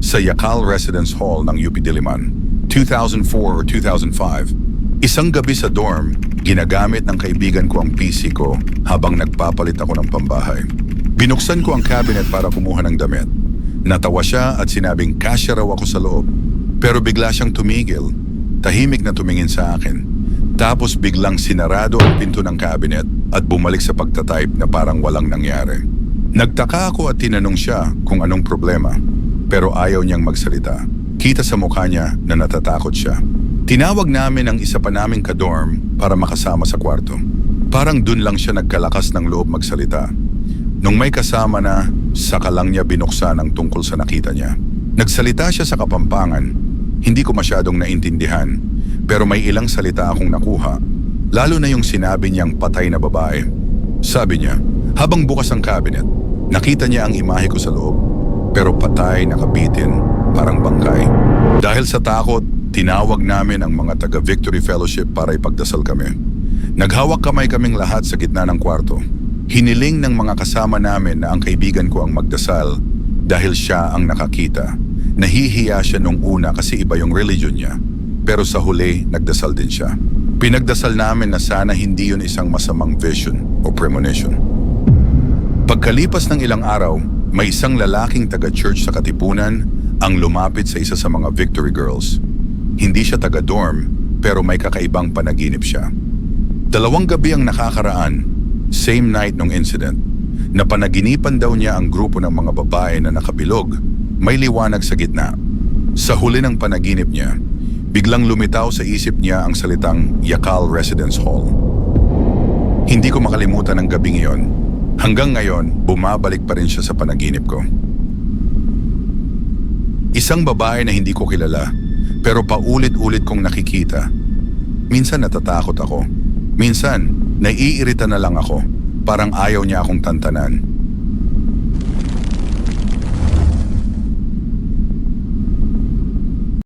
sa Yacal Residence Hall ng UP Diliman, 2004 or 2005. Isang gabi sa dorm, ginagamit ng kaibigan ko ang PC ko habang nagpapalit ako ng pambahay. Binuksan ko ang cabinet para kumuha ng damit. Natawa siya at sinabing kasya raw ako sa loob. Pero bigla siyang tumigil, tahimik na tumingin sa akin. Tapos biglang sinarado ang pinto ng cabinet at bumalik sa pagtatype na parang walang nangyari. Nagtaka ako at tinanong siya kung anong problema. Pero ayaw niyang magsalita. Kita sa mukha niya na natatakot siya. Tinawag namin ang isa pa naming kadorm para makasama sa kwarto. Parang dun lang siya nagkalakas ng loob magsalita. Nung may kasama na, saka lang niya binuksan ang tungkol sa nakita niya. Nagsalita siya sa Kapampangan. Hindi ko masyadong naintindihan, pero may ilang salita akong nakuha. Lalo na yung sinabi niyang patay na babae. Sabi niya, habang bukas ang cabinet, nakita niya ang imahe ko sa loob. Pero patay, nakabitin, parang bangkay. Dahil sa takot, tinawag namin ang mga taga-Victory Fellowship para ipagdasal kami. Naghawak kamay kaming lahat sa gitna ng kwarto. Hiniling ng mga kasama namin na ang kaibigan ko ang magdasal dahil siya ang nakakita. Nahihiya siya nung una kasi iba yung religion niya. Pero sa huli, nagdasal din siya. Pinagdasal namin na sana hindi yun isang masamang vision o premonition. Pagkalipas ng ilang araw, may isang lalaking taga-church sa Katipunan ang lumapit sa isa sa mga Victory Girls. Hindi siya taga-dorm, pero may kakaibang panaginip siya. 2 gabi ang nakakaraan, same night nung incident, na panaginipan daw niya ang grupo ng mga babae na nakabilog, may liwanag sa gitna. Sa huli ng panaginip niya, biglang lumitaw sa isip niya ang salitang Yacal Residence Hall. Hindi ko makalimutan ang gabing iyon. Hanggang ngayon, bumabalik pa rin siya sa panaginip ko. Isang babae na hindi ko kilala, pero paulit-ulit kong nakikita. Minsan natatakot ako. Minsan, naiirita na lang ako. Parang ayaw niya akong tantanan.